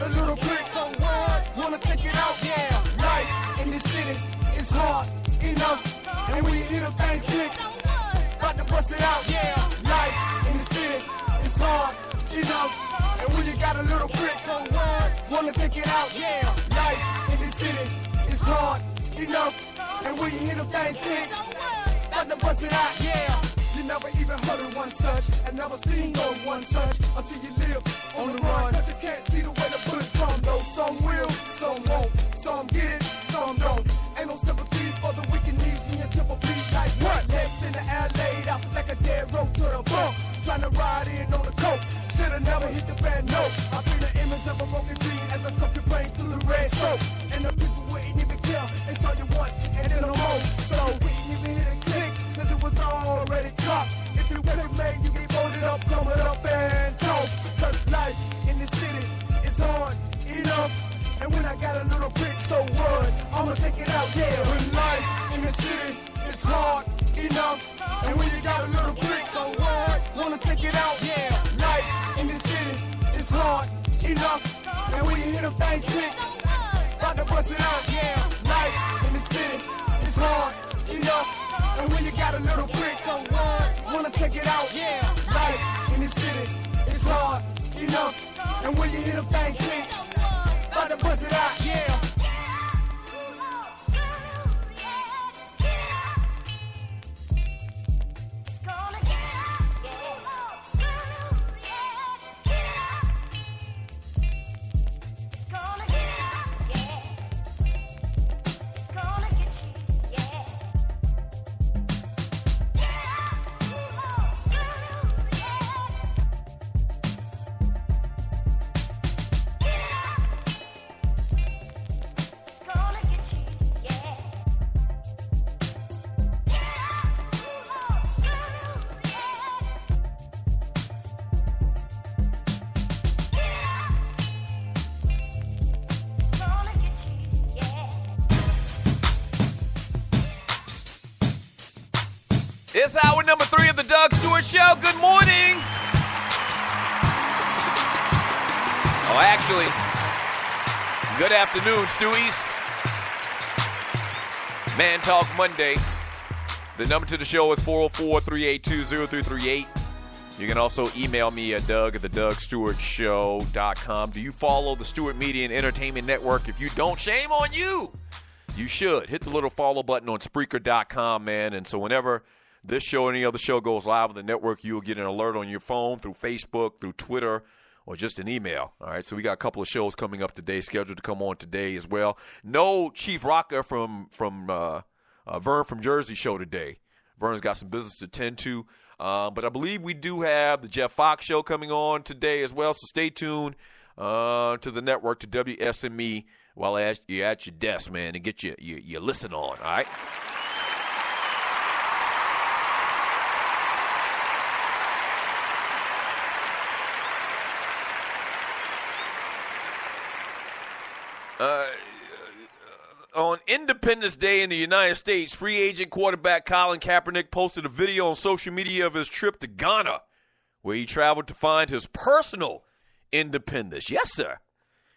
got a little bit, so what? Wanna take it out, yeah. Life in this city is hard enough, and we hear the things click. About to bust it out, yeah. Life in the city is hard enough, and when you got a little bit, so what? Wanna take it out, yeah. Life in the city is hard enough, and when you hear the things click. About to bust it out, yeah. You never even heard of one such, and never seen no one such, until you live on the run. But you can't see the way the bullets come, though. Some will, some won't. Some get it, some don't. Ain't no sympathy for the weak knees, me and temple bleed like what? Legs in the air laid out like a dead rope to the bump. Trying to ride in on the coke. Should've never hit the band note. I feel the image of a broken tree as I scope your brains through the red stroke. And the people wouldn't even care. They saw you once and then no more. So we didn't even hit a click, cause it was already caught. If you would have made, you get voted up, coming up and toast. Cause life in the city is hard enough, and when I got a little bit, so what? I'ma take it out, yeah. When life in the city is hard enough, and when you got a little bit, so what? Wanna take it out, yeah. Life in the city is hard enough, and when you hear them things click, about to bust it out, yeah. Life in the city is hard enough, and when you got a little bit, so what? Wanna take it out, yeah. Life in the city is hard enough, and when you hear them things click, about to bust it out, yeah. It's hour number 3 of the Doug Stewart Show. Good morning. Oh, actually, good afternoon, Stewies. Man Talk Monday. The number to the show is 404-382-0338. You can also email me at doug@thedougstewartshow.com. Do you follow the Stewart Media and Entertainment Network? If you don't, shame on you. You should. Hit the little follow button on Spreaker.com, man. And so whenever this show or any other show goes live on the network, you'll get an alert on your phone through Facebook, through Twitter, or just an email. All right, so we got a couple of shows coming up today, scheduled to come on today as well. No Chief Rocker from Vern from Jersey show today. Vern's got some business to tend to. But I believe we do have the Jeff Fox show coming on today as well, so stay tuned to the network, to WSME, while you're at your desk, man, and get your listen on, all right? On Independence Day in the United States, free agent quarterback Colin Kaepernick posted a video on social media of his trip to Ghana, where he traveled to find his personal independence. Yes, sir.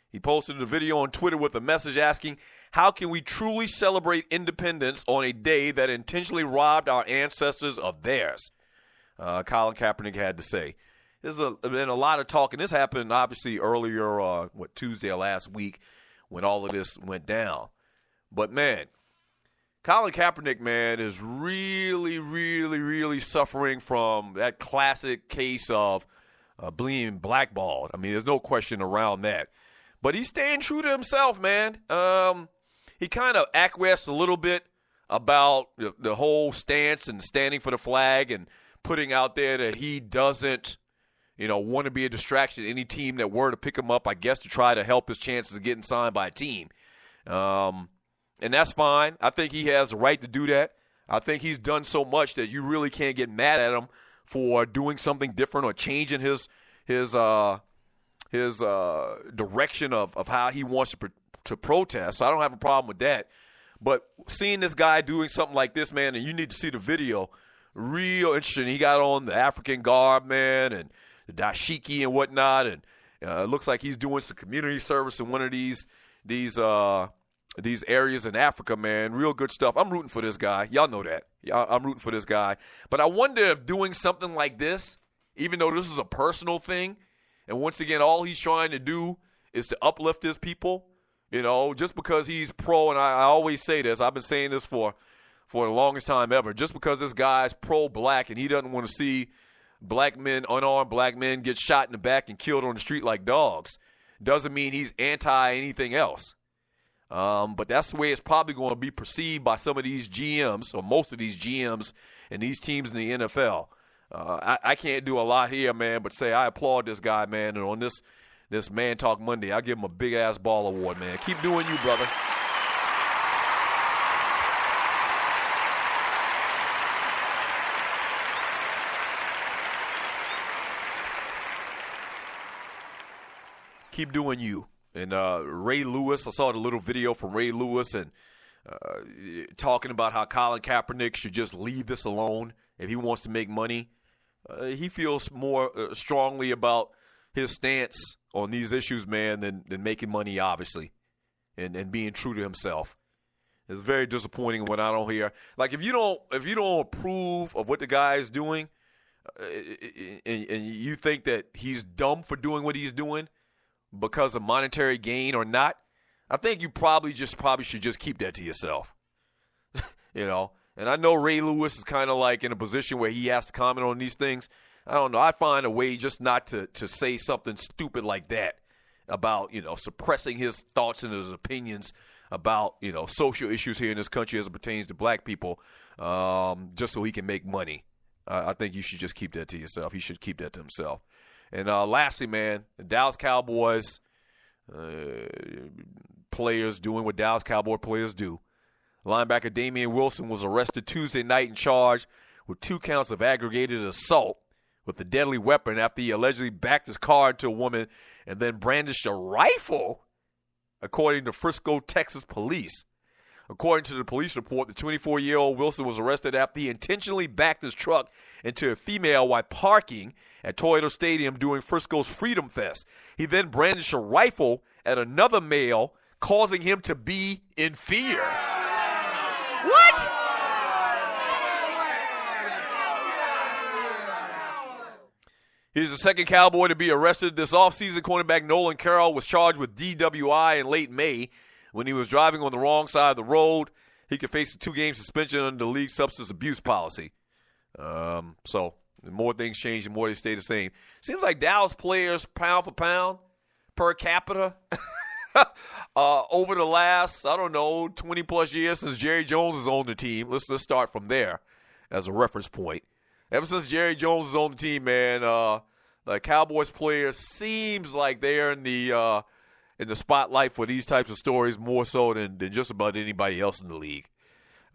He posted a video on Twitter with a message asking, how can we truly celebrate independence on a day that intentionally robbed our ancestors of theirs? Colin Kaepernick had to say. There's been a lot of talk, and this happened obviously earlier, Tuesday or last week, when all of this went down. But, man, Colin Kaepernick, man, is really, really, really suffering from that classic case of being blackballed. I mean, there's no question around that. But he's staying true to himself, man. He kind of acquiesced a little bit about the whole stance and standing for the flag and putting out there that he doesn't, want to be a distraction to any team that were to pick him up, I guess, to try to help his chances of getting signed by a team. And that's fine. I think he has the right to do that. I think he's done so much that you really can't get mad at him for doing something different or changing his direction of how he wants to protest. So I don't have a problem with that. But seeing this guy doing something like this, man, and you need to see the video, real interesting. He got on the African garb, man, and the dashiki and whatnot, and It looks like he's doing some community service in one of these areas in Africa, man. Real good stuff. I'm rooting for this guy. Y'all know that. I'm rooting for this guy. But I wonder if doing something like this, even though this is a personal thing, and once again, all he's trying to do is to uplift his people, just because he's pro, and I always say this, I've been saying this for the longest time ever, just because this guy's pro-black and he doesn't want to see unarmed black men get shot in the back and killed on the street like dogs, doesn't mean he's anti anything else. But that's the way it's probably going to be perceived by some of these GMs, or most of these GMs and these teams in the NFL. I can't do a lot here, man, but say I applaud this guy, man, and on this Man Talk Monday, I give him a big-ass ball award, man. Keep doing you, brother. Keep doing you. And Ray Lewis, I saw the little video from Ray Lewis and talking about how Colin Kaepernick should just leave this alone if he wants to make money. He feels more strongly about his stance on these issues, man, than making money, obviously, and being true to himself. It's very disappointing when I don't hear. Like, if you don't approve of what the guy is doing, and you think that he's dumb for doing what he's doing because of monetary gain or not, I think you probably should just keep that to yourself. And I know Ray Lewis is kind of like in a position where he has to comment on these things. I don't know. I find a way just not to say something stupid like that about, suppressing his thoughts and his opinions about, social issues here in this country as it pertains to black people, just so he can make money. I think you should just keep that to yourself. He should keep that to himself. And lastly, man, the Dallas Cowboys players doing what Dallas Cowboy players do. Linebacker Damian Wilson was arrested Tuesday night and charged with 2 counts of aggravated assault with a deadly weapon after he allegedly backed his car into a woman and then brandished a rifle, according to Frisco, Texas police. According to the police report, the 24-year-old Wilson was arrested after he intentionally backed his truck into a female while parking at Toyota Stadium during Frisco's Freedom Fest. He then brandished a rifle at another male, causing him to be in fear. What? He's the second Cowboy to be arrested this offseason. Cornerback Nolan Carroll was charged with DWI in late May when he was driving on the wrong side of the road. He could face a 2-game suspension under the league's substance abuse policy. So the more things change, the more they stay the same. Seems like Dallas players, pound for pound, per capita, over the last, 20-plus years since Jerry Jones has owned the team. Let's start from there as a reference point. Ever since Jerry Jones is on the team, man, the Cowboys players seems like they're in the spotlight for these types of stories more so than just about anybody else in the league.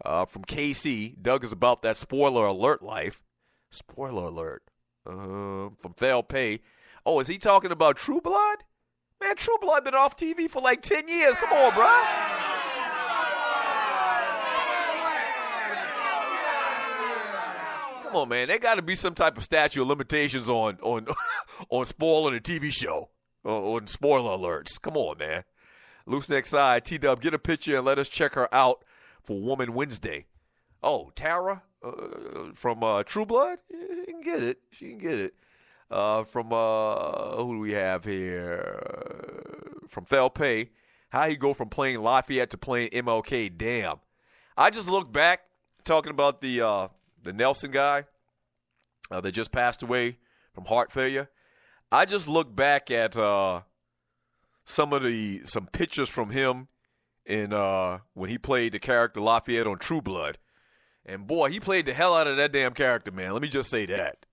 From KC, Doug is about that spoiler alert life. Spoiler alert. From Thel Pay. Oh, is he talking about True Blood? Man, True Blood been off TV for like 10 years. Come on, bro. Come on, man. There got to be some type of statute of limitations on spoiling a TV show. On spoiler alerts. Come on, man. Loose neck side, T-Dub, get a picture and let us check her out for Woman Wednesday. Oh, Tara from True Blood? She can get it. She can get it. From who do we have here? From Thel Pay. How he go from playing Lafayette to playing MLK? Damn. I just look back, talking about the Nelson guy that just passed away from heart failure. I just look back at some pictures from him in when he played the character Lafayette on True Blood. And boy, he played the hell out of that damn character, man. Let me just say that.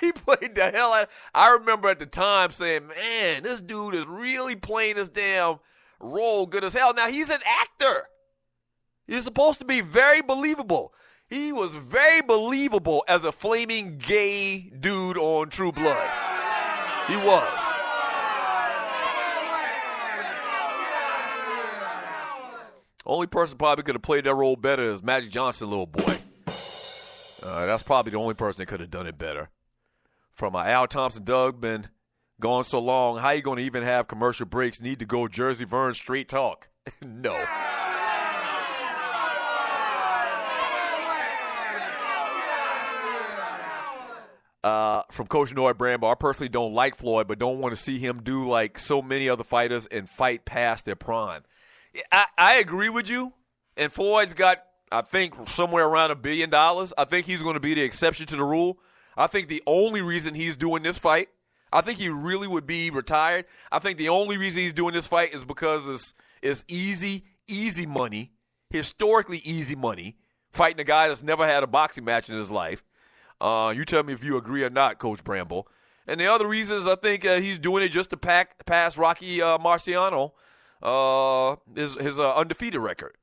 He played the hell out. I remember at the time saying, man, this dude is really playing this damn role good as hell. Now, he's an actor. He's supposed to be very believable. He was very believable as a flaming gay dude on True Blood. He was. Only person probably could have played that role better is Magic Johnson, little boy. That's probably the only person that could have done it better. From Al Thompson, Doug, been gone so long, how you going to even have commercial breaks? Need to go Jersey Vern straight talk. No. From Coach Noy Brambo, I personally don't like Floyd, but don't want to see him do like so many other fighters and fight past their prime. I agree with you, and Floyd's got, I think, somewhere around $1 billion. I think he's going to be the exception to the rule. I think the only reason he's doing this fight, I think he really would be retired. I think the only reason he's doing this fight is because it's easy money, historically easy money, fighting a guy that's never had a boxing match in his life. You tell me if you agree or not, Coach Bramble. And the other reason is I think he's doing it just to pass Rocky Marciano his undefeated record.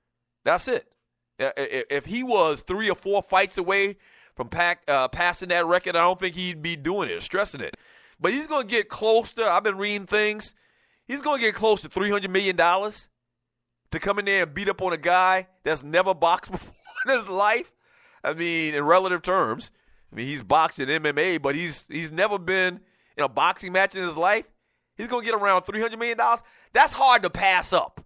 That's it. If he was 3 or 4 fights away from passing that record, I don't think he'd be doing it, stressing it. But he's going to get close to, I've been reading things, he's going to get close to $300 million to come in there and beat up on a guy that's never boxed before in his life. I mean, in relative terms. I mean, he's boxed in MMA, but he's never been in a boxing match in his life. He's going to get around $300 million. That's hard to pass up.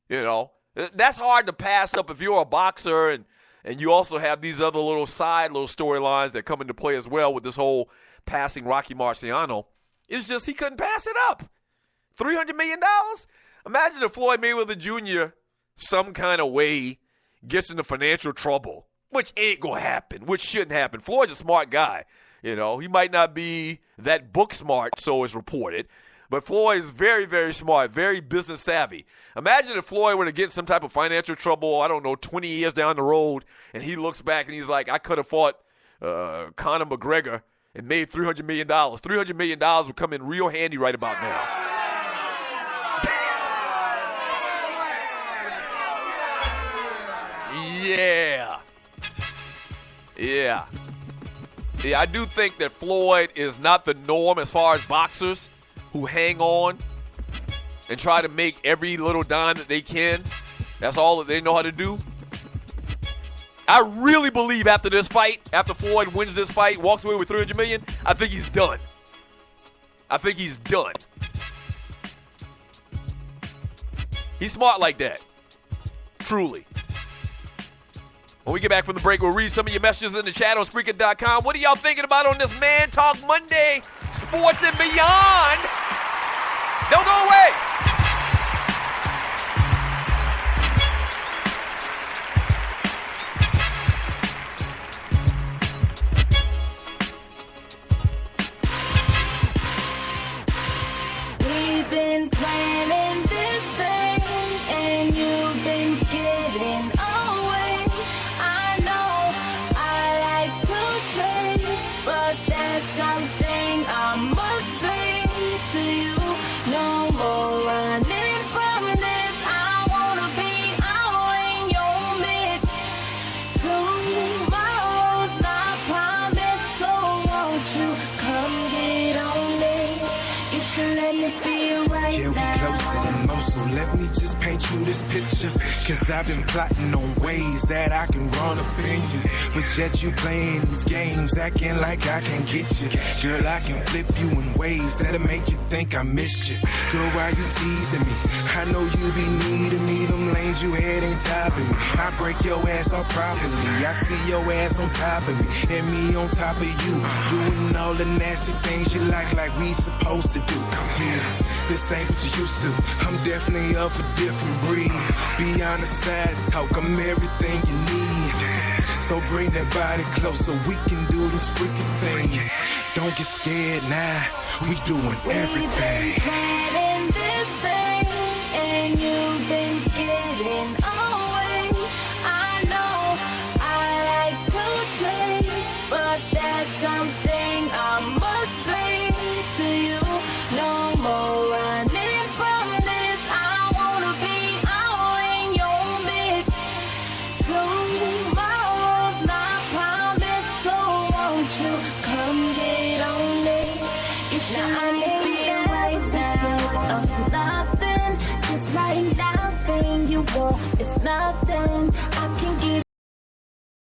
You know, that's hard to pass up if you're a boxer and you also have these other little storylines that come into play as well with this whole passing Rocky Marciano. It's just he couldn't pass it up. $300 million? Imagine if Floyd Mayweather Jr. some kind of way gets into financial trouble, which ain't going to happen, which shouldn't happen. Floyd's a smart guy. You know, he might not be that book smart, so it's reported, but Floyd is very, very smart, very business savvy. Imagine if Floyd were to get some type of financial trouble, I don't know, 20 years down the road, and he looks back and he's like, I could have fought Conor McGregor and made $300 million. $300 million would come in real handy right about now. Yeah, I do think that Floyd is not the norm as far as boxers who hang on and try to make every little dime that they can. That's all that they know how to do. I really believe after this fight, after Floyd wins this fight, walks away with $300 million, I think he's done. He's smart like that. Truly. When we get back from the break, we'll read some of your messages in the chat on Spreaker.com. What are y'all thinking about on this Man Talk Monday, Sports and Beyond? Don't go away. We've been planning this thing, and you've been getting away. I know I like to chase, but that's something I must say to you. No more running from this. I wanna be out in your midst. Tomorrow's not promised, so won't you come get on this? You should let me feel right Yeah, we now. closer than most, so let me just paint you this picture. Cause I've been plotting on ways that I can run up in you, but yet you playing these games, acting like I can get you. Girl, I can flip you in ways that'll make you think I missed you. Girl, why you teasing me? I know you be needing me, them lanes you had ain't topping me. I break your ass off properly, I see your ass on top of me, and me on top of you, doing all the nasty things you like we supposed to do. Yeah, this ain't what you used to. I'm definitely of a different breed. Beyond the side talk, I'm everything you need. So bring that body close so we can do these freaking things. Don't get scared now, we doing everything. We've been planning this thing, and you've been getting away. I know I like to chase, but that's something I must say to you. No more running from this. I wanna be out in your midst. Tomorrow's not promised, so won't you come get on this? You should be right now. Of nothing, 'cause right now thing you want is nothing.